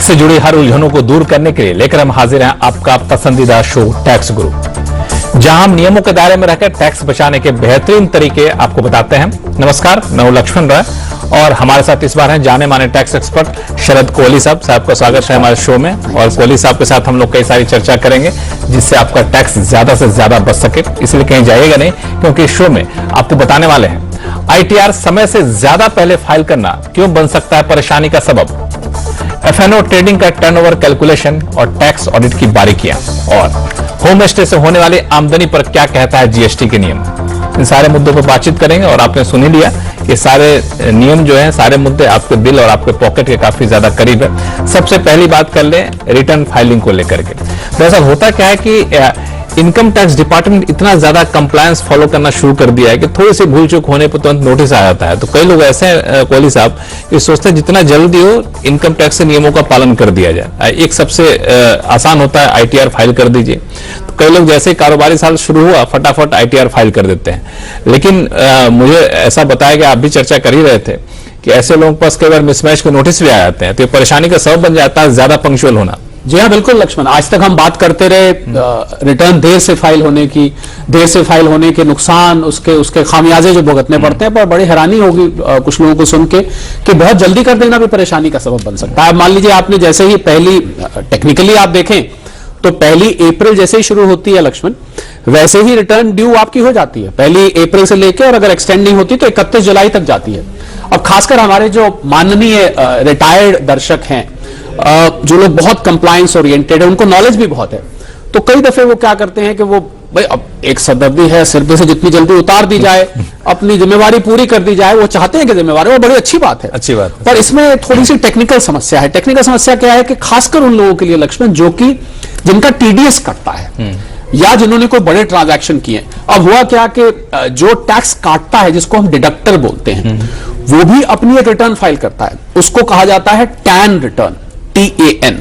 Tax से जुड़ी हर उलझनों को दूर करने के लिए लेकर हम हाजिर हैं आपका पसंदीदा शो टैक्स गुरु, जहां हम नियमों के दायरे में रहकर टैक्स बचाने के बेहतरीन तरीके आपको बताते हैं। नमस्कार, मैं हूं लक्ष्मण राय और हमारे साथ इस बार हैं जाने माने टैक्स एक्सपर्ट शरद कोहली साहब। साहब का स्वागत है हमारे शो में। और कोहली साहब के साथ हम लोग कई सारी चर्चा करेंगे जिससे आपका टैक्स ज्यादा से ज्यादा बच सके। इसलिए कहीं जाइएगा नहीं, क्योंकि इस शो में आपको बताने वाले हैं ITR समय से ज्यादा पहले फाइल करना क्यों बन सकता है परेशानी का सबब, F&O ट्रेडिंग का टर्नओवर कैलकुलेशन और टैक्स ऑडिट की बारीकियां, और होम स्टे से होने वाली आमदनी पर क्या कहता है GST के नियम। इन सारे मुद्दों पर बातचीत करेंगे। और आपने सुन ही लिया कि सारे नियम जो हैं, सारे मुद्दे आपके दिल और आपके पॉकेट के काफी ज्यादा करीब है। सबसे पहली बात कर लें रिटर्न फाइलिंग को लेकर के। दरअसल होता क्या है कि इनकम टैक्स डिपार्टमेंट इतना ज्यादा कंप्लायंस फॉलो करना शुरू कर दिया है कि थोड़ी सी भूल चूक होने पर तुरंत नोटिस आ जाता है। तो कई लोग ऐसे हैं कोहली साहब कि सोचते हैं जितना जल्दी हो इनकम टैक्स के नियमों का पालन कर दिया जाए। एक सबसे आसान होता है ITR फाइल कर दीजिए। तो कई लोग जैसे कारोबारी साल शुरू हुआ फटाफट ITR फाइल कर देते हैं। लेकिन मुझे ऐसा बताया गया, आप भी चर्चा कर ही रहे थे, कि ऐसे लोगों के पास कई बार मिसमैच के नोटिस भी आ जाते हैं। तो ये परेशानी का सबब बन जाता है ज्यादा पंक्चुअल होना। जी हाँ, बिल्कुल लक्ष्मण। आज तक हम बात करते रहे रिटर्न देर से फाइल होने की, देर से फाइल होने के नुकसान, उसके खामियाजे जो भुगतने पड़ते हैं। पर बड़ी हैरानी होगी कुछ लोगों को सुन के कि बहुत जल्दी कर देना भी परेशानी का सबब बन सकता है। मान लीजिए आपने जैसे ही पहली, टेक्निकली आप देखें तो 1 अप्रैल जैसे ही शुरू होती है लक्ष्मण, वैसे ही रिटर्न ड्यू आपकी हो जाती है 1 अप्रैल से लेकर, और अगर एक्सटेंड नहीं होती तो 31 जुलाई तक जाती है। अब खासकर हमारे जो माननीय रिटायर्ड दर्शक हैं, जो लोग बहुत कंप्लायंस ओरिएंटेड है, उनको नॉलेज भी बहुत है, तो कई दफे वो क्या करते हैं कि वो भाई अब एक सदर्दी है, सिर पे से जितनी जल्दी उतार दी जाए, अपनी जिम्मेवारी पूरी कर दी जाए। वो चाहते हैं कि जिम्मेवारी, वो बड़ी अच्छी बात है, अच्छी बात है। पर इसमें थोड़ी सी टेक्निकल समस्या है। टेक्निकल समस्या क्या है कि खासकर उन लोगों के लिए लक्ष्मण जो कि जिनका TDS कटता है या जिन्होंने कोई बड़े ट्रांजैक्शन किए। अब हुआ क्या कि जो टैक्स काटता है, जिसको हम डिडक्टर बोलते हैं, वो भी अपनी एक रिटर्न फाइल करता है। उसको कहा जाता है टैन रिटर्न, TAN।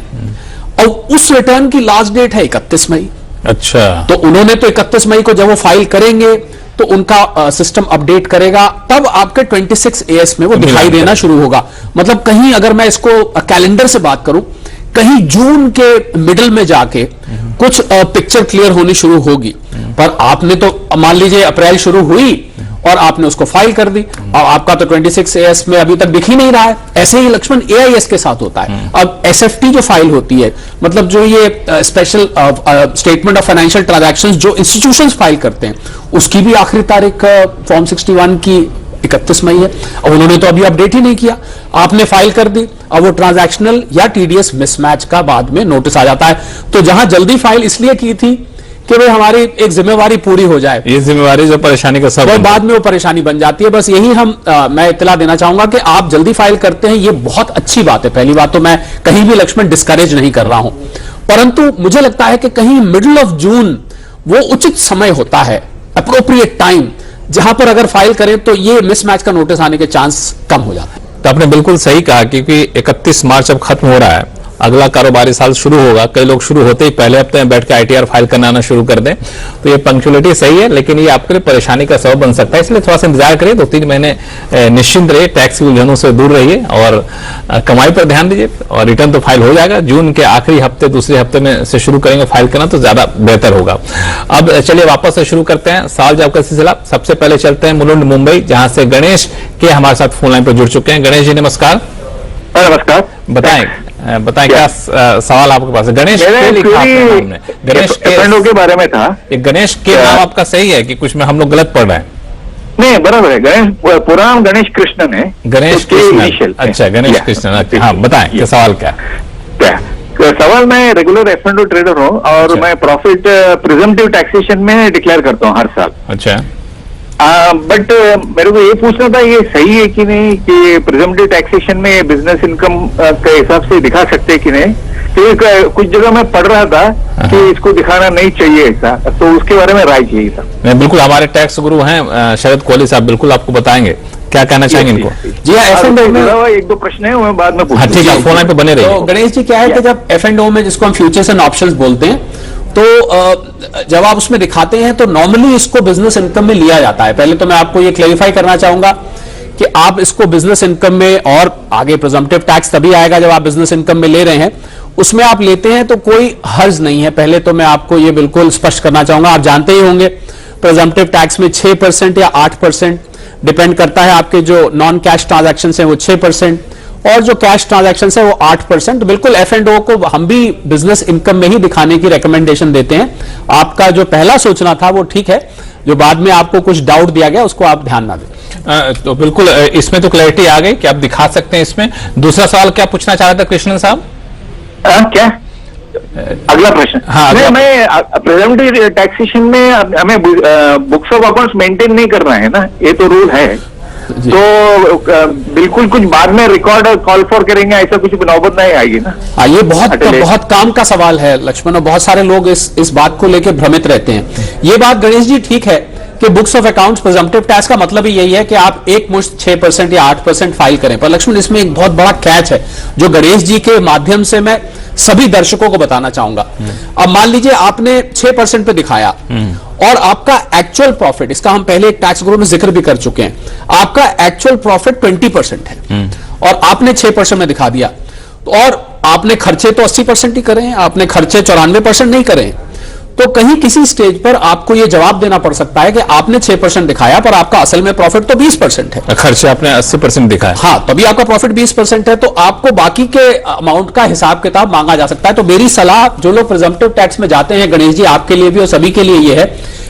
और उस रिटर्न की लास्ट डेट है 31 मई। अच्छा, तो उन्होंने तो 31 मई को जब वो फाइल करेंगे तो उनका सिस्टम अपडेट करेगा, तब आपके 26 AS में वो दिखाई देना शुरू होगा। मतलब कहीं अगर मैं इसको कैलेंडर से बात करूं, कहीं जून के मिडिल में जाके कुछ पिक्चर क्लियर होनी शुरू होगी। पर आपने तो मान लीजिए अप्रैल शुरू हुई और आपने उसको फाइल कर दी, और आपका तो 26 AS में अभी तक दिख ही नहीं रहा है। ऐसे ही लक्ष्मण AIS के साथ होता है। अब SFT जो फाइल होती है, मतलब जो ये special statement of financial transactions जो इंस्टीट्यूशंस फाइल करते हैं, उसकी भी आखिरी तारीख फॉर्म 61 की 31 मई है। और उन्होंने तो अभी अपडेट ही नहीं किया, आपने फाइल कर दी। अब वो ट्रांजैक्शनल या TDS मिसमैच का बाद में नोटिस आ जाता है। तो जहां जल्दी फाइल इसलिए की थी कि भाई हमारी एक जिम्मेवारी पूरी हो जाए, ये जिम्मेवारी जो परेशानी का सबब, बाद में वो परेशानी बन जाती है। बस यही मैं इत्तला देना चाहूंगा कि आप जल्दी फाइल करते हैं, ये बहुत अच्छी बात है। पहली बात तो मैं कहीं भी लक्ष्मण डिस्करेज नहीं कर रहा हूं, परंतु मुझे लगता है कि कहीं मिडिल ऑफ जून वो उचित समय होता है, अप्रोप्रिएट टाइम, जहां पर अगर फाइल करें तो ये मिसमैच का नोटिस आने के चांस कम हो जाते हैं। तो आपने बिल्कुल सही कहा, क्योंकि 31 मार्च अब खत्म हो रहा है, अगला कारोबारी साल शुरू होगा। कई लोग शुरू होते ही पहले हफ्ते में बैठ के ITR फाइल करना आना शुरू कर दें। तो ये पंक्चुअलिटी सही है, लेकिन ये आपके लिए परेशानी का सबब बन सकता है। इसलिए थोड़ा सा इंतजार करिए, 2-3 महीने निश्चिंत रहिए, टैक्स की उलझनों से दूर रहिए और कमाई पर ध्यान दीजिए। और रिटर्न तो फाइल हो जाएगा जून के आखिरी हफ्ते, दूसरे हफ्ते में से शुरू करेंगे फाइल करना, तो ज्यादा बेहतर होगा। अब चलिए वापस से शुरू करते हैं साल जब का सिलसिला। सबसे पहले चलते हैं मुलुंड मुंबई, जहां से गणेश के हमारे साथ फोन लाइन पर जुड़ चुके हैं। गणेश जी नमस्कार। नमस्कार। बताएं क्या सवाल आपके पास है? गणेश के लिखा आपने नाम ने, गणेश के बारे में था। गणेश के नाम आपका सही है कि कुछ में हम लोग गलत पढ़ रहे हैं? नहीं, बराबर है। गणेश पूरा नाम गणेश कृष्णन है। गणेश कृष्णन, अच्छा गणेश कृष्णन। हाँ बताएं क्या सवाल क्या? सवाल, मैं रेगुलर F&O ट्रेडर हूँ और मैं प्रॉफिट प्रिजम्पटिव टैक्सेशन में डिक्लेयर करता हूँ हर साल। अच्छा, बट मेरे को ये पूछना था, ये सही है कि नहीं कि प्रिजम्पटिव टैक्सेशन में बिजनेस इनकम के हिसाब से दिखा सकते कि नहीं? तो कुछ जगह मैं पढ़ रहा था कि इसको दिखाना नहीं चाहिए ऐसा, तो उसके बारे में राय चाहिए था। नहीं, बिल्कुल हमारे टैक्स गुरु हैं शरद कोहली साहब, बिल्कुल आपको बताएंगे क्या कहना चाहेंगे इनको। जी हाँ, F&O में 1-2 प्रश्न है, मैं बाद में पूछूंगा। ठीक है, फोन पे बने रहिए। तो गणेश जी क्या है कि जब F&O में, जिसको हम फ्यूचर्स एंड ऑप्शंस बोलते हैं, तो जब आप उसमें दिखाते हैं तो नॉर्मली इसको बिजनेस इनकम में लिया जाता है। पहले तो मैं आपको ये क्लेरिफाई करना चाहूंगा कि कि आप इसको बिजनेस इनकम में, और आगे प्रिजम्पटिव टैक्स तभी आएगा जब आप बिजनेस इनकम में ले रहे हैं, उसमें आप लेते हैं तो कोई हर्ज नहीं है। पहले तो मैं आपको ये बिल्कुल स्पष्ट करना चाहूंगा, आप जानते ही होंगे प्रिजम्पटिव टैक्स में 6% या 8% डिपेंड करता है। आपके जो नॉन कैश ट्रांजैक्शन है वो 6% और जो कैश ट्रांजैक्शन है वो 8%। बिल्कुल F&O को हम भी बिजनेस इनकम में ही दिखाने की रिकमेंडेशन देते हैं। आपका जो पहला सोचना था वो ठीक है, जो बाद में आपको कुछ डाउट दिया गया उसको आप ध्यान ना दें। तो बिल्कुल इसमें तो क्लैरिटी आ गई कि आप दिखा सकते हैं इसमें। दूसरा सवाल क्या पूछना चाह रहे थे कृष्णन साहब? क्या अगला प्रश्न? हाँ, मैं प्रेजेंटिव टैक्सेशन में हमें बुक्स ऑफ अकाउंट्स मेंटेन नहीं करना है ना, ये तो रूल है। तो बिल्कुल कुछ बाद में रिकॉर्ड कॉल फॉर करेंगे, ऐसा कुछ नौबत नहीं आएगी ना? हाँ, ये बहुत काम का सवाल है लक्ष्मण, और बहुत सारे लोग इस बात को लेकर भ्रमित रहते हैं। ये बात गणेश जी ठीक है कि books of accounts presumptive tax का मतलब ही यही है कि आप एक मुश्त 6% या 8% फाइल करें। पर लक्ष्मण, इसमें एक बहुत बड़ा कैच है जो गणेश जी के माध्यम से मैं सभी दर्शकों को बताना चाहूंगा। अब मान लीजिए आपने 6% पे दिखाया और आपका एक्चुअल प्रॉफिट, इसका हम पहले एक टैक्स ग्रुप में जिक्र भी कर चुके हैं, आपका एक्चुअल प्रॉफिट 20% है और आपने 6% में दिखा दिया, और आपने खर्चे तो 80% ही करे हैं, आपने खर्चे 94% नहीं करे हैं। तो कहीं किसी स्टेज पर आपको यह जवाब देना पड़ सकता है कि आपने 6% दिखाया पर आपका असल में प्रॉफिट तो 20% है, खर्चे आपने 80% दिखाया। हाँ, तभी आपका प्रॉफिट 20% है, तो आपको बाकी के अमाउंट का हिसाब किताब मांगा जा सकता है। तो मेरी सलाह जो लोग प्रिजम्पटिव टैक्स में जाते हैं गणेश जी, आपके लिए भी और सभी के लिए यह है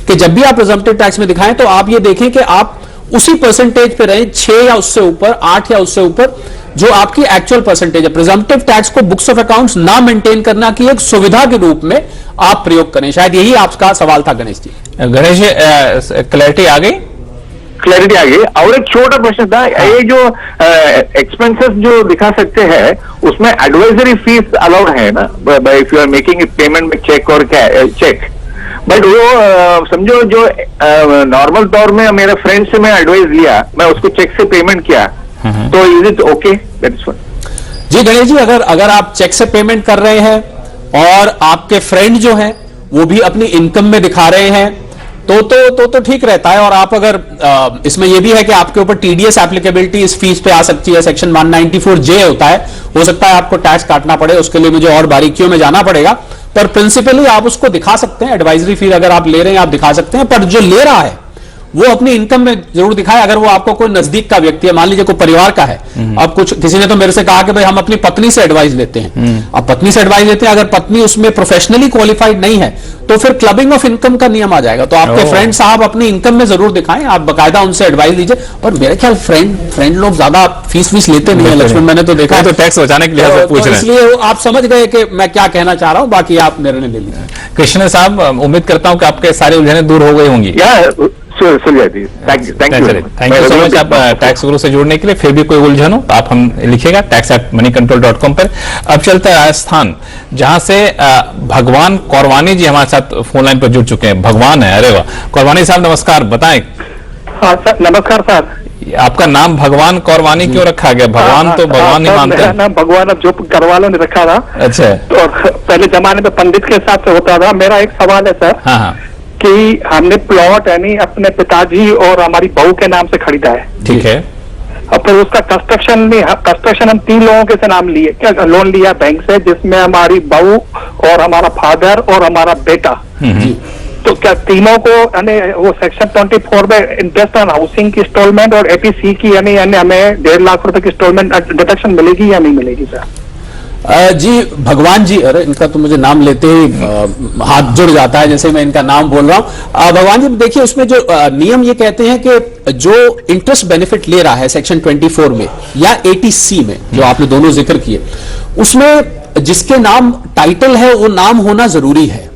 कि जब भी आप प्रिजम्पटिव टैक्स में दिखाएं तो आप ये देखें कि आप उसी परसेंटेज पे रहें, 6 या उससे ऊपर, 8 या उससे ऊपर, जो आपकी एक्चुअल परसेंटेज है। प्रिजम्पटिव टैक्स को बुक्स ऑफ अकाउंट्स ना मेंटेन करना की एक सुविधा के रूप में आप प्रयोग करें। शायद यही आपका सवाल था गणेश जी। गणेश जी, क्लैरिटी आ गई? क्लैरिटी आ गई। और एक छोटा प्रश्न था, ये जो एक्सपेंसेस जो दिखा सकते हैं उसमें एडवाइजरी फीस अलाउड है ना, if you are making payment में चेक और चेक, बट वो समझो जो नॉर्मल तौर में मेरे फ्रेंड से मैं एडवाइस लिया, मैं उसको चेक से पेमेंट किया, तो is it okay? That's what. जी गणेश जी, अगर आप चेक से पेमेंट कर रहे हैं और आपके फ्रेंड जो हैं वो भी अपनी इनकम में दिखा रहे हैं तो ठीक रहता है। और आप अगर इसमें यह भी है कि आपके ऊपर टीडीएस एप्लीकेबिलिटी इस फीस पे आ सकती है, सेक्शन 194J होता है, हो सकता है आपको टैक्स काटना पड़े, उसके लिए मुझे और बारीकियों में जाना पड़ेगा, पर प्रिंसिपली आप उसको दिखा सकते हैं। एडवाइजरी फी अगर आप ले रहे हैं आप दिखा सकते हैं, पर जो ले रहा है वो अपनी इनकम में जरूर दिखाए। अगर वो आपको कोई नजदीक का व्यक्ति है, मान लीजिए कोई परिवार का है, अब किसी ने तो मेरे से कहा कि भाई हम अपनी पत्नी से एडवाइस लेते हैं। अब पत्नी से एडवाइस लेते हैं, अगर पत्नी उसमें प्रोफेशनली क्वालिफाइड नहीं है तो फिर क्लबिंग ऑफ इनकम का नियम आ जाएगा। तो आपके फ्रेंड साहब अपनी इनकम में जरूर दिखाएं, आप बकायदा उनसे एडवाइस लीजिए। और मेरे ख्याल फ्रेंड लोग ज्यादा फीस लेते नहीं है लक्ष्मण, मैंने तो देखा है। तो टैक्स बचाने के लिए पूछ रहे हैं, इसलिए आप समझ गए कि मैं क्या कहना चाह रहा हूं, बाकी आप निर्णय ले लीजिए। कृष्ण साहब, उम्मीद करता हूं कि आपके सारे उलझने दूर हो गई होंगी। थैंक यू सो मच आप टैक्स गुरु से जुड़ने के लिए। फिर भी कोई उलझन हो तो आप हम लिखिएगा tax@moneycontrol.com पर। अब चलते हैं राजस्थान, जहां से भगवान कौरवानी जी हमारे साथ फोन लाइन पर जुड़ चुके हैं। भगवान है, अरे वाह। कौरवानी साहब नमस्कार, बताएं। हाँ सर, नमस्कार सर। आपका नाम भगवान कौरवानी क्यों रखा गया? भगवान तो भगवान ही मानते हैं। नाम भगवान अब जो घर वालों ने रखा था। अच्छा। और पहले जमाने में पंडित के हिसाब से होता था। मेरा एक सवाल है सर, हाँ, कि हमने प्लॉट यानी अपने पिताजी और हमारी बहू के नाम से खरीदा है, ठीक है। और फिर उसका कंस्ट्रक्शन हम 3 लोगों के से नाम लिए, क्या लोन लिया बैंक से, जिसमें हमारी बहू और हमारा फादर और हमारा बेटा। तो क्या तीनों को यानी वो सेक्शन 24 में इंटरेस्ट ऑन हाउसिंग की इंस्टॉलमेंट और एपीसी की यानी हमें 1.5 लाख रुपए की इंस्टॉलमेंट डिडक्शन मिलेगी या नहीं मिलेगी सर? जी भगवान जी, अरे इनका तो मुझे नाम लेते ही हाथ जुड़ जाता है जैसे मैं इनका नाम बोल रहा हूं। भगवान जी देखिए, उसमें जो नियम ये कहते हैं कि जो इंटरेस्ट बेनिफिट ले रहा है सेक्शन 24 में या 80C में, जो आपने दोनों जिक्र किए, उसमें जिसके नाम टाइटल है वो नाम होना जरूरी है।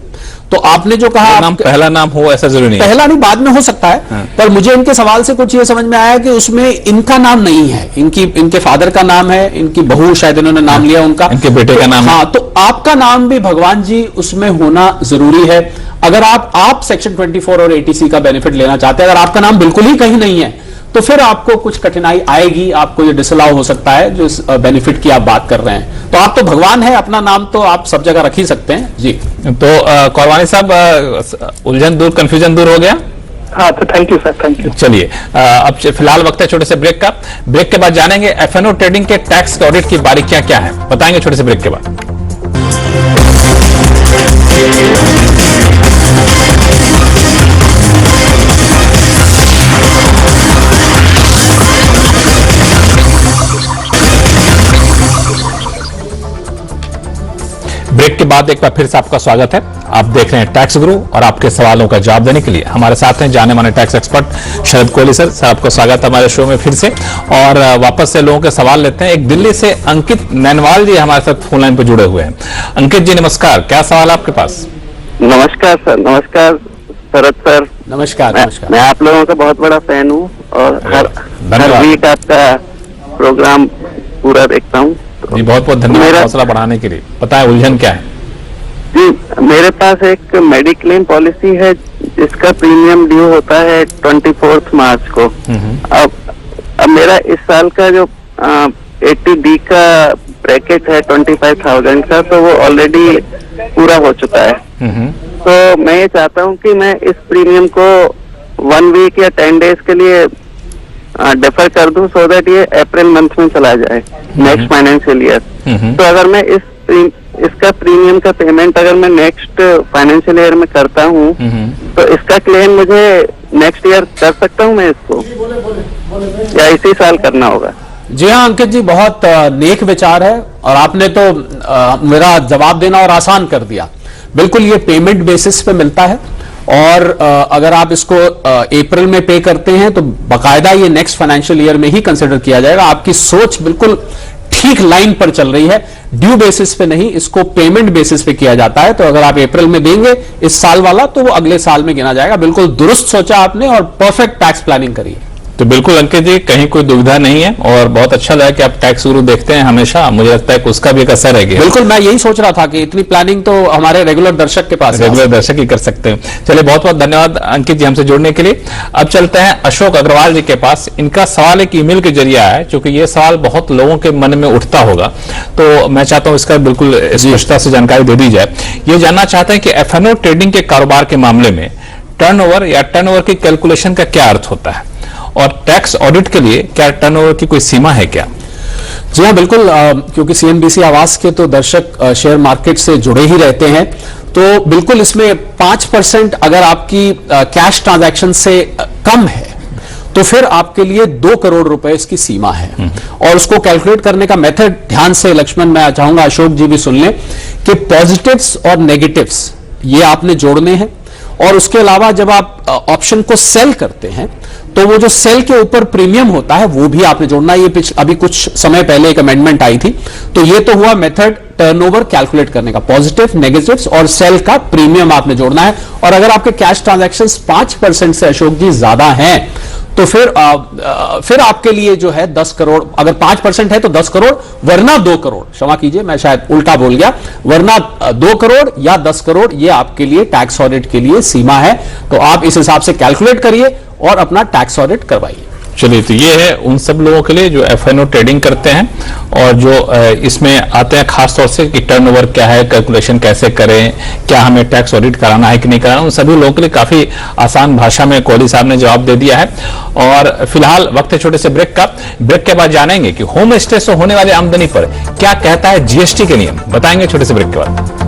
तो आपने जो कहा नाम पहला नाम हो ऐसा जरूरी नहीं, पहला नहीं बाद में हो सकता है। हाँ। पर मुझे इनके सवाल से कुछ ये समझ में आया कि उसमें इनका नाम नहीं है, इनके फादर का नाम है, इनकी बहू शायद इन्होंने नाम लिया उनका, इनके बेटे का नाम। हाँ, तो आपका नाम भी भगवान जी उसमें होना जरूरी है। अगर आप सेक्शन 24 और 80C का बेनिफिट लेना चाहते हैं, अगर आपका नाम बिल्कुल ही कहीं नहीं है तो फिर आपको कुछ कठिनाई आएगी, आपको ये डिसअलाउ हो सकता है जो इस बेनिफिट की आप बात कर रहे हैं। तो आप तो भगवान है, अपना नाम तो आप सब जगह रख ही सकते हैं जी। तो कौरवानी साहब, उलझन दूर, कंफ्यूजन दूर हो गया? हाँ, तो thank you sir, thank you. चलिए अब फिलहाल वक्त है छोटे से ब्रेक का। ब्रेक के बाद जानेंगे एफएनओ ट्रेडिंग के टैक्स ऑडिट की बारीकियां क्या हैं, बताएंगे छोटे से ब्रेक के बाद। ब्रेक के बाद एक बार फिर से आपका स्वागत है। आप देख रहे हैं टैक्स गुरु और आपके सवालों का जवाब देने के लिए हमारे साथ हैं जाने माने टैक्स एक्सपर्ट शरद कोहली सर। सर आपका स्वागत है हमारे शो में फिर से, और वापस से लोगों के सवाल लेते हैं। एक दिल्ली से अंकित नैनवाल जी हमारे साथ फोन लाइन पर जुड़े हुए हैं। अंकित जी नमस्कार, क्या सवाल है आपके पास? नमस्कार सर, नमस्कार शरद सर। नमस्कार। नमस्कार। मैं आप लोगों का बहुत बड़ा फैन हूँ और हर वीक आपका प्रोग्राम पूरा देखता हूँ। जी बहुत बहुत धन्यवाद हौसला बढ़ाने के लिए। पता है उलझन क्या है? जी मेरे पास एक मेडिक्लेम पॉलिसी है जिसका प्रीमियम ड्यू होता है 24 मार्च को। अब मेरा इस साल का जो 80D का ब्रैकेट है 25,000 का, तो वो ऑलरेडी पूरा हो चुका है। तो मैं ये चाहता हूँ कि मैं इस प्रीमियम को 1 वीक या 10 डेज के लिए डिफर कर दूं, सो दैट ये अप्रैल मंथ में चला जाए नेक्स्ट फाइनेंशियल ईयर। तो अगर मैं इसका प्रीमियम का पेमेंट अगर मैं नेक्स्ट फाइनेंशियल ईयर में करता हूँ तो इसका क्लेम मुझे नेक्स्ट ईयर कर सकता हूँ मैं इसको, या इसी साल करना होगा? जी हाँ अंकित जी, बहुत नेक विचार है और आपने तो मेरा जवाब देना और आसान कर दिया। बिल्कुल ये पेमेंट बेसिस पे मिलता है और अगर आप इसको अप्रैल में पे करते हैं तो बकायदा ये नेक्स्ट फाइनेंशियल ईयर में ही कंसिडर किया जाएगा। आपकी सोच बिल्कुल ठीक लाइन पर चल रही है, ड्यू बेसिस पे नहीं, इसको पेमेंट बेसिस पे किया जाता है। तो अगर आप अप्रैल में देंगे इस साल वाला तो वो अगले साल में गिना जाएगा। बिल्कुल दुरुस्त सोचा आपने और परफेक्ट टैक्स प्लानिंग करी है। तो बिल्कुल अंकित जी कहीं कोई दुविधा नहीं है और बहुत अच्छा लगा कि आप टैक्स गुरु देखते हैं हमेशा। मुझे लगता है कि उसका भी एक असर है। बिल्कुल मैं यही सोच रहा था कि इतनी प्लानिंग तो हमारे रेगुलर दर्शक के पास, रेगुलर दर्शक ही कर सकते हैं। चलिए बहुत बहुत धन्यवाद अंकित जी हमसे जुड़ने के लिए। अब चलते हैं अशोक अग्रवाल जी के पास। इनका सवाल एक ईमेल के जरिए आया है, क्योंकि ये सवाल बहुत लोगों के मन में उठता होगा, तो मैं चाहता हूं इसका बिल्कुल स्पष्टता से जानकारी दे दी जाए। ये जानना चाहते हैं कि एफएनओ ट्रेडिंग के कारोबार के मामले में टर्नओवर या टर्नओवर की कैलकुलेशन का क्या अर्थ होता है, और टैक्स ऑडिट के लिए क्या टर्नओवर की कोई सीमा है क्या? जी हाँ बिल्कुल, क्योंकि सीएनबीसी आवाज के तो दर्शक शेयर मार्केट से जुड़े ही रहते हैं, तो बिल्कुल इसमें 5% अगर आपकी कैश ट्रांजैक्शन से कम है तो फिर आपके लिए 2 करोड़ रुपए इसकी सीमा है। और उसको कैलकुलेट करने का मेथड ध्यान से लक्ष्मण मैं चाहूंगा अशोक जी भी सुन लें कि पॉजिटिव्स और नेगेटिव्स ये आपने जोड़ने हैं, और उसके अलावा जब आप ऑप्शन को सेल करते हैं तो वो जो सेल के ऊपर प्रीमियम होता है वो भी आपने जोड़ना है। ये अभी कुछ समय पहले एक अमेंडमेंट आई थी, तो ये तो हुआ मेथड टर्नओवर कैलकुलेट करने का, पॉजिटिव नेगेटिव्स और सेल का प्रीमियम आपने जोड़ना है। और अगर आपके कैश ट्रांजैक्शंस 5% से अशोक जी ज्यादा हैं तो फिर आपके लिए जो है 10 करोड़, अगर 5% है तो 10 करोड़, वरना 2 करोड़, क्षमा कीजिए मैं शायद उल्टा बोल गया, वरना 2 करोड़ या 10 करोड़ ये आपके लिए टैक्स ऑडिट के लिए सीमा है। तो आप इस हिसाब से कैलकुलेट करिए और अपना टैक्स ऑडिट करवाइए। चलिए, तो ये है उन सब लोगों के लिए जो एफएनओ ट्रेडिंग करते हैं और जो इसमें आते हैं खास तौर से कि टर्नओवर क्या है, कैलकुलेशन कैसे करें, क्या हमें टैक्स ऑडिट कराना है कि नहीं कराना, उन सभी लोगों के लिए काफी आसान भाषा में कोहली साहब ने जवाब दे दिया है। और फिलहाल वक्त है छोटे से ब्रेक का। ब्रेक के बाद जानेंगे कि होम स्टे से होने वाली आमदनी पर क्या कहता है जीएसटी के नियम, बताएंगे छोटे से ब्रेक के बाद।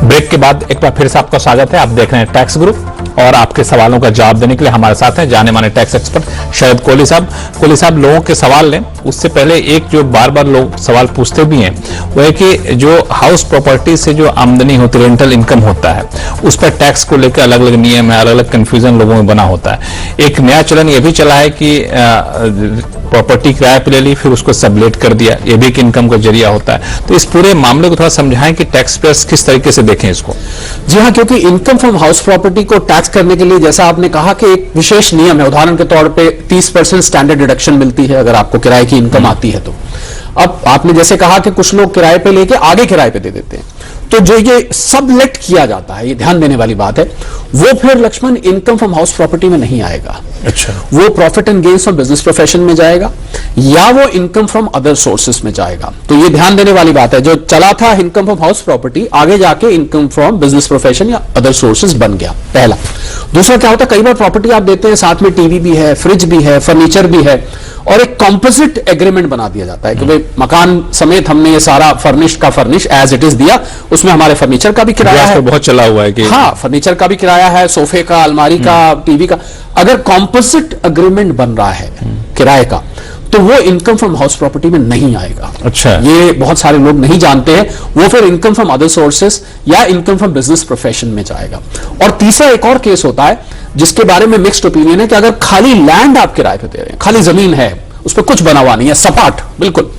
ब्रेक के बाद एक बार फिर से आपका स्वागत है। आप देख रहे हैं टैक्स गुरु और आपके सवालों का जवाब देने के लिए हमारे साथ हैं जाने माने टैक्स एक्सपर्ट शरद कोहली साहब। कोहली साहब, लोगों के सवाल लें उससे पहले एक जो बार बार लोग सवाल पूछते भी हैं वो है कि जो हाउस प्रॉपर्टी से जो आमदनी होती है, रेंटल इनकम होता है, उस पर टैक्स को लेकर अलग अलग नियम है, अलग अलग कंफ्यूजन लोगों में बना होता है। एक नया चलन ये भी चला है कि प्रॉपर्टी किराए पे ले ली फिर उसको सबलेट कर दिया, ये भी एक इनकम का जरिया होता है। तो इस पूरे मामले को थोड़ा समझाएं कि टैक्स पेयर्स किस तरीके से देखें इसको। जी हाँ, क्योंकि इनकम फ्रॉम हाउस प्रॉपर्टी को टैक्स करने के लिए जैसा आपने कहा कि एक विशेष नियम है। उदाहरण के तौर पे 30% स्टैंडर्ड डिडक्शन मिलती है अगर आपको किराए की इनकम आती है तो। अब आपने जैसे कहा कि कुछ लोग किराए पे लेके आगे किराए पे दे देते हैं, तो जो ये सबलेट किया जाता है, ये ध्यान देने वाली बात है, वो फिर Lakshman income from house property में नहीं आएगा। अच्छा, वो profit and gains from business profession में जाएगा या वो इनकम फ्रॉम अदर सोर्सेस में जाएगा। तो ये ध्यान देने वाली बात है, जो चला था इनकम फ्रॉम हाउस प्रॉपर्टी आगे जाके इनकम फ्रॉम बिजनेस प्रोफेशन या अदर सोर्सेस बन गया, पहला। दूसरा क्या होता है, कई बार प्रॉपर्टी आप देते हैं, साथ में टीवी भी है, फ्रिज भी है, फर्नीचर भी है, और एक कॉम्पोजिट एग्रीमेंट बना दिया जाता है कि भाई मकान समेत हमने ये सारा फर्निश का फर्निश एज इट इज दिया, उसमें हमारे फर्नीचर का भी किराया है, बहुत चला हुआ है कि हाँ, फर्नीचर का भी किराया है, सोफे का, अलमारी का, टीवी का। अगर कॉम्पोजिट एग्रीमेंट बन रहा है किराए का, तो वो इनकम फ्रॉम हाउस प्रॉपर्टी में नहीं आएगा। अच्छा, ये बहुत सारे लोग नहीं जानते हैं। वो फिर इनकम फ्रॉम अदर सोर्सेस या इनकम फ्रॉम बिजनेस प्रोफेशन में जाएगा। और तीसरा एक और केस होता है जिसके बारे में मिक्स्ड ओपिनियन है कि अगर खाली लैंड आप किराए पे दे रहे हैं, खाली जमीन है, उस पर कुछ बना हुआ नहीं है, सपाट बिल्कुल,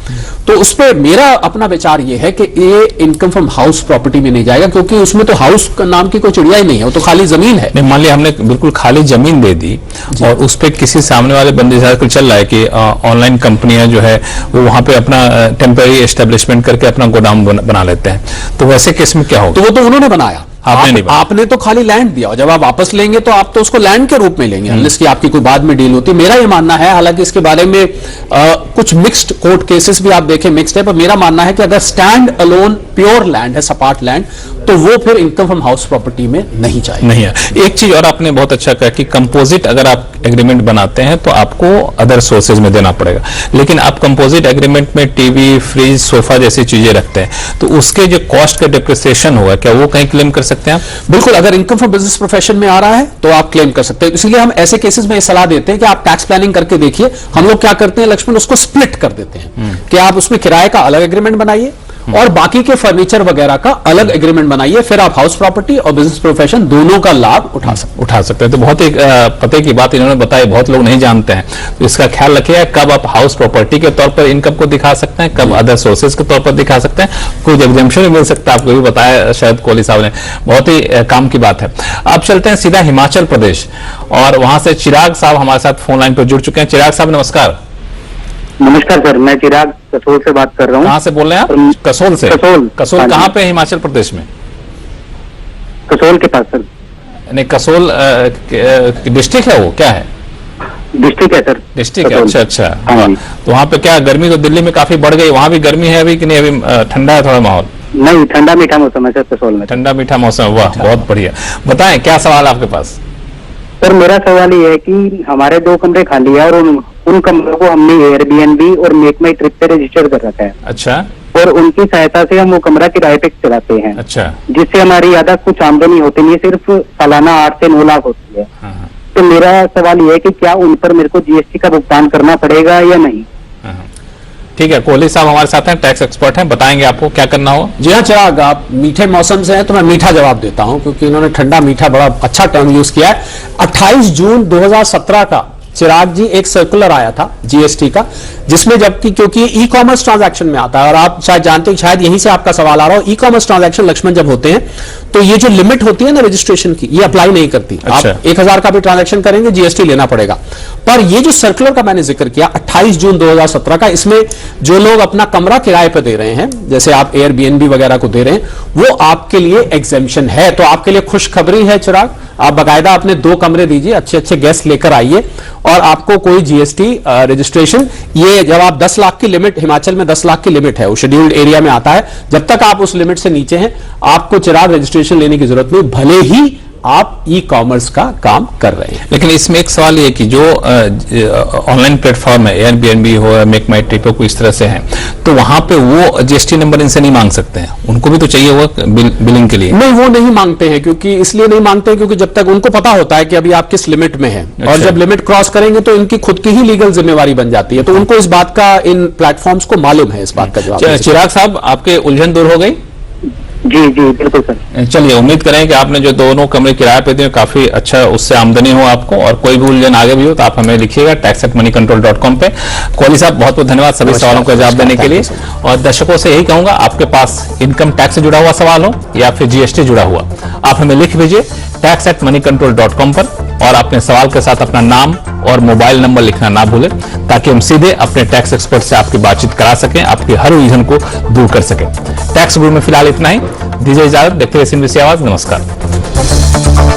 तो उस पर मेरा अपना विचार यह है कि ये इनकम फ्रॉम हाउस प्रॉपर्टी में नहीं जाएगा, क्योंकि उसमें तो हाउस का नाम की कोई चिड़िया ही नहीं है, वो तो खाली जमीन है। नहीं, मान लिया हमने बिल्कुल खाली जमीन दे दी और उस पर किसी सामने वाले बंदे से चल रहा है कि ऑनलाइन कंपनियां जो है वो वहां पे अपना टेम्पररी एस्टेब्लिशमेंट करके अपना गोदाम बना लेते हैं, तो वैसे केस में क्या होगा? तो वो तो उन्होंने बनाया, आपने तो खाली लैंड दिया, और जब आप वापस लेंगे तो आप तो उसको लैंड के रूप में लेंगे, अनलेस कि आपकी कोई बाद में डील होती है। मेरा ये मानना है, हालांकि इसके बारे में कुछ मिक्स्ड कोर्ट केसेस भी आप देखें, मिक्स्ड है, पर मेरा मानना है कि अगर स्टैंड अलोन प्योर लैंड है, सपाट लैंड, तो वो फिर इनकम फ्रॉम हाउस प्रॉपर्टी में नहीं जाएगा। नहीं है। एक चीज और आपने बहुत अच्छा कहा कि कंपोजिट अगर आप एग्रीमेंट बनाते हैं तो आपको अदर सोर्सेज में देना पड़ेगा, लेकिन आप कंपोजिट एग्रीमेंट में टीवी, फ्रिज, सोफा जैसी चीजें रखते हैं, तो उसके जो कॉस्ट का डिप्रिसिएशन होगा, क्या वो कहीं क्लेम कर सकते हैं आप? बिल्कुल, अगर इनकम फ्रॉम बिजनेस प्रोफेशन में आ रहा है तो आप क्लेम कर सकते हैं। इसलिए हम ऐसे केसेस में सलाह देते हैं कि आप टैक्स प्लानिंग करके देखिए। हम लोग क्या करते हैं लक्ष्मण, उसको स्प्लिट कर देते हैं कि आप उसमें किराए का अलग एग्रीमेंट बनाइए और बाकी के फर्नीचर वगैरह का अलग एग्रीमेंट बनाइए, फिर आप हाउस प्रॉपर्टी और बिजनेस प्रोफेशन दोनों का लाभ उठा सकते हैं। तो बहुत ही पते की बात इन्होंने बताई, बहुत लोग नहीं जानते हैं, तो इसका ख्याल रखिएगा कब आप हाउस प्रॉपर्टी के तौर पर इनकम को दिखा सकते हैं, कब अदर सोर्सेज के तौर पर दिखा सकते हैं, कुछ एग्जाम्पशन भी मिल सकता है, आपको भी बताया शायद कोहली साहब ने, बहुत ही काम की बात है। अब चलते हैं सीधा हिमाचल प्रदेश, और वहां से चिराग साहब हमारे साथ फोन लाइन पर जुड़ चुके हैं। चिराग साहब नमस्कार। नमस्कार सर, मैं चिराग कसोल से बात कर रहा हूँ। कहाँ से बोल रहे हैं आप? कसोल से। कसोल हाँ कहाँ पे है हिमाचल प्रदेश में? कसोल के पास सर। नहीं, कसोल डिस्ट्रिक्ट है, वो क्या है? डिस्ट्रिक्ट है सर। डिस्ट्रिक्ट है, अच्छा अच्छा। हाँ। तो वहाँ पे क्या गर्मी तो दिल्ली में काफी बढ़ गई, वहाँ भी गर्मी है अभी कि नहीं? अभी ठंडा है थोड़ा माहौल? नहीं, ठंडा मीठा मौसम है सर कसोल में। ठंडा मीठा मौसम, वाह बहुत बढ़िया। बताएं क्या सवाल आपके पास? सर मेरा सवाल ये है कि हमारे 2 कमरे खाली है और उन कमरों को हमने एयरबीएनबी और मेक माई ट्रिप पे रजिस्टर कर रखा है। अच्छा। और उनकी सहायता से हम वो कमरा किराए पे चलाते हैं। अच्छा। जिससे हमारी ज्यादा कुछ आमदनी होती नहीं, सिर्फ सालाना 8 से 9 लाख होती है। हाँ। तो मेरा सवाल ये है कि क्या उन पर मेरे को जीएसटी का भुगतान करना पड़ेगा या नहीं? ठीक है, कोहली साहब हमारे साथ हैं, टैक्स एक्सपर्ट हैं, बताएंगे आपको क्या करना हो। जी हाँ चिराग, आप मीठे मौसम से हैं तो मैं मीठा जवाब देता हूं, क्योंकि इन्होंने ठंडा मीठा बड़ा अच्छा टर्म यूज किया है। 28 जून 2017 का चिराग जी एक सर्कुलर आया था जीएसटी का, जिसमें जबकि क्योंकि ई कॉमर्स ट्रांजैक्शन में आता है, और आप शायद जानते हैं, शायद यहीं से आपका सवाल आ रहा हो, ई कॉमर्स ट्रांजैक्शन लक्ष्मण जब होते हैं तो ये जो लिमिट होती है ना रजिस्ट्रेशन की, ये अप्लाई नहीं करती। अच्छा। आप 1000 का भी ट्रांजैक्शन करेंगे जीएसटी लेना पड़ेगा। पर ये जो सर्कुलर का मैंने जिक्र किया 28 जून 2017 का, इसमें जो लोग अपना कमरा किराए पर दे रहे हैं, जैसे आप एयरबीएनबी वगैरह को दे रहे हैं, वो आपके लिए एग्जेम्पशन है। तो आपके लिए खुशखबरी है चिराग, आप बाकायदा अपने 2 कमरे दीजिए, अच्छे अच्छे गेस्ट लेकर आइए, और आपको कोई जीएसटी रजिस्ट्रेशन, ये जब आप 10 लाख की लिमिट, हिमाचल में 10 लाख की लिमिट है, वो शेड्यूल्ड एरिया में आता है, जब तक आप उस लिमिट से नीचे हैं आपको चिराग रजिस्ट्रेशन लेने की जरूरत नहीं, भले ही आप ई कॉमर्स का काम कर रहे हैं। लेकिन इसमें एक सवाल ये कि जो ऑनलाइन प्लेटफॉर्म है, एयरबीएनबी हो, मेक माई ट्रिप हो, कोई इस तरह से है, तो वहां पे वो जीएसटी नंबर इनसे नहीं मांग सकते हैं? उनको भी तो चाहिए वो बिलिंग के लिए? नहीं, वो नहीं मांगते हैं, क्योंकि इसलिए नहीं मांगते हैं क्योंकि जब तक उनको पता होता है कि अभी आप किस लिमिट में हैं। अच्छा। और जब लिमिट क्रॉस करेंगे तो इनकी खुद की ही लीगल जिम्मेवारी बन जाती है, तो उनको इस बात का, इन प्लेटफॉर्म्स को मालूम है, इस बात का जवाब। चिराग साहब, आपके उलझन दूर हो गई? जी जी बिल्कुल सर। चलिए, उम्मीद करें कि आपने जो 2 कमरे किराए पे दिए काफी अच्छा उससे आमदनी हो आपको, और कोई भी उलझन आगे भी हो तो आप हमें लिखिएगा tax@moneycontrol.com पे। कोहली साहब बहुत बहुत धन्यवाद सभी सवालों का जवाब देने के लिए, और दर्शकों से यही कहूंगा, आपके पास इनकम टैक्स से जुड़ा हुआ सवाल हो या फिर जीएसटी जुड़ा हुआ, आप हमें लिख भेजिए tax@moneycontrol.com पर। और अपने सवाल के साथ अपना नाम और मोबाइल नंबर लिखना ना भूलें, ताकि हम सीधे अपने टैक्स एक्सपर्ट से आपकी बातचीत करा सकें, आपकी हर उलझन को दूर कर सकें। टैक्स गुरु में फिलहाल इतना ही, दीजिए इजाजत। देखते रहिए CNBC आवाज। नमस्कार।